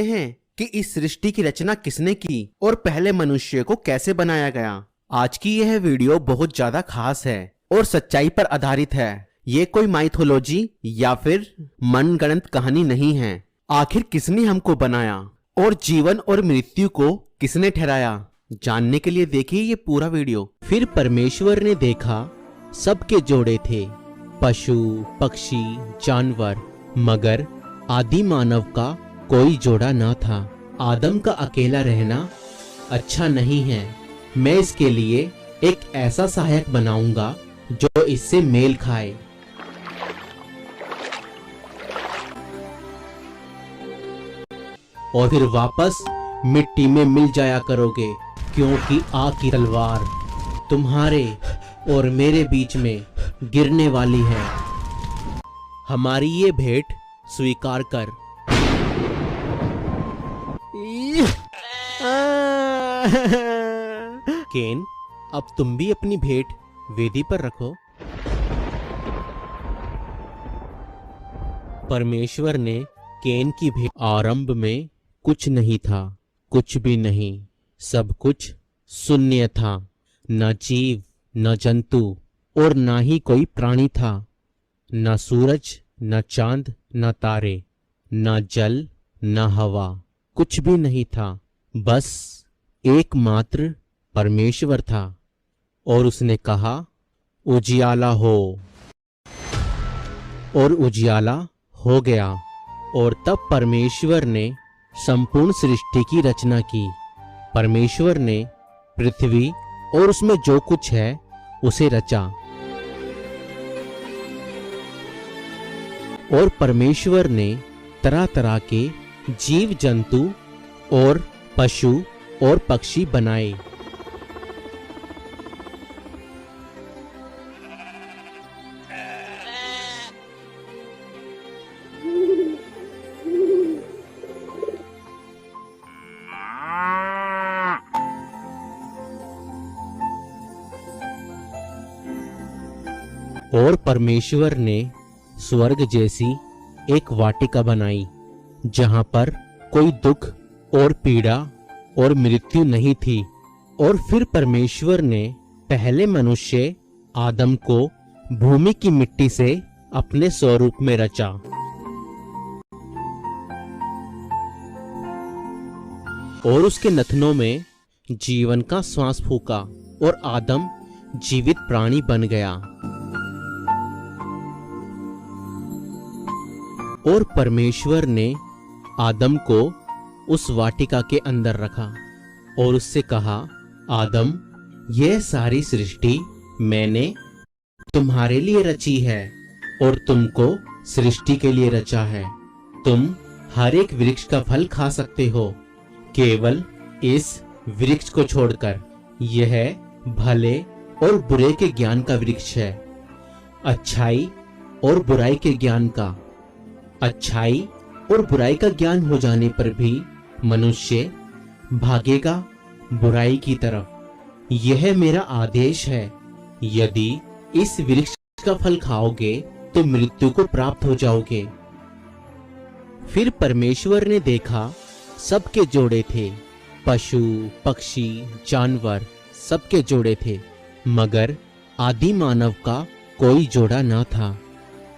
हैं कि इस सृष्टि की रचना किसने की और पहले मनुष्य को कैसे बनाया गया। आज की यह वीडियो बहुत ज्यादा खास है और सच्चाई पर आधारित है। ये कोई माइथोलॉजी या फिर मनगढ़ंत कहानी नहीं है। आखिर किसने हमको बनाया और जीवन और मृत्यु को किसने ठहराया, जानने के लिए देखिए ये पूरा वीडियो। फिर परमेश्वर ने देखा सबके जोड़े थे, पशु पक्षी जानवर, मगर आदि मानव का कोई जोड़ा न था। आदम का अकेला रहना अच्छा नहीं है। मैं इसके लिए एक ऐसा सहायक बनाऊंगा जो इससे मेल खाए। और फिर वापस मिट्टी में मिल जाया करोगे, क्योंकि आग की तलवार तुम्हारे और मेरे बीच में गिरने वाली है। हमारी ये भेंट स्वीकार कर। केन, अब तुम भी अपनी भेंट वेदी पर रखो। परमेश्वर ने केन की भेंट। आरंभ में कुछ नहीं था, कुछ भी नहीं, सब कुछ शून्य था। न जीव न जंतु और न ही कोई प्राणी था। न सूरज न चांद न तारे, न जल न हवा, कुछ भी नहीं था। बस एकमात्र परमेश्वर था। और उसने कहा, उजियाला हो। और उजियाला हो गया। और तब परमेश्वर ने संपूर्ण सृष्टि की रचना की। परमेश्वर ने पृथ्वी और उसमें जो कुछ है उसे रचा। और परमेश्वर ने तरह तरह के जीव जंतु और पशु और पक्षी बनाए। और परमेश्वर ने स्वर्ग जैसी एक वाटिका बनाई, जहां पर कोई दुख और पीड़ा और मृत्यु नहीं थी। और फिर परमेश्वर ने पहले मनुष्य आदम को भूमि की मिट्टी से अपने स्वरूप में रचा। और उसके नथनों में जीवन का श्वास फूका और आदम जीवित प्राणी बन गया। और परमेश्वर ने आदम को उस वाटिका के अंदर रखा और उससे कहा, आदम, यह सारी सृष्टि मैंने तुम्हारे लिए रची है और तुमको सृष्टि के लिए रचा है। तुम हर एक वृक्ष का फल खा सकते हो, केवल इस वृक्ष को छोड़कर। यह भले और बुरे के ज्ञान का वृक्ष है, अच्छाई और बुराई के ज्ञान का। अच्छाई और बुराई का ज्ञान हो जाने पर भी मनुष्य भागेगा बुराई की तरफ। यह मेरा आदेश है, यदि इस वृक्ष का फल खाओगे तो मृत्यु को प्राप्त हो जाओगे। फिर परमेश्वर ने देखा सबके जोड़े थे, पशु पक्षी जानवर, सबके जोड़े थे, मगर आदि मानव का कोई जोड़ा न था।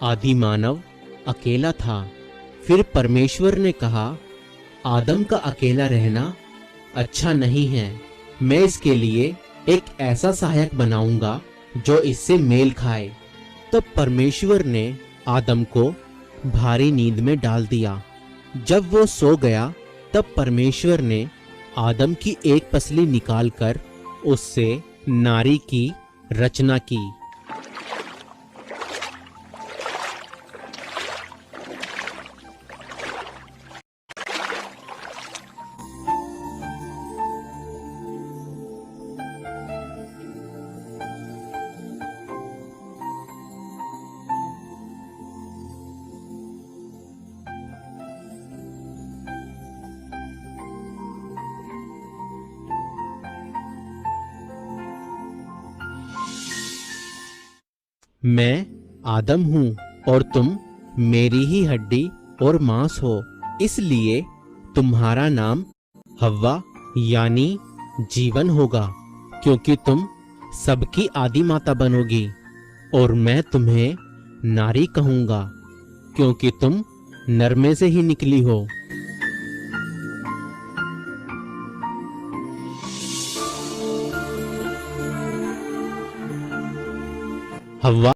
आदि मानव अकेला था। फिर परमेश्वर ने कहा, आदम का अकेला रहना अच्छा नहीं है। मैं इसके लिए एक ऐसा सहायक बनाऊंगा जो इससे मेल खाए। तब परमेश्वर ने आदम को भारी नींद में डाल दिया। जब वो सो गया तब परमेश्वर ने आदम की एक पसली निकालकर उससे नारी की रचना की। मैं आदम हूँ और तुम मेरी ही हड्डी और मांस हो, इसलिए तुम्हारा नाम हव्वा यानी जीवन होगा, क्योंकि तुम सबकी आदि माता बनोगी। और मैं तुम्हें नारी कहूंगा, क्योंकि तुम नर में से ही निकली हो। हव्वा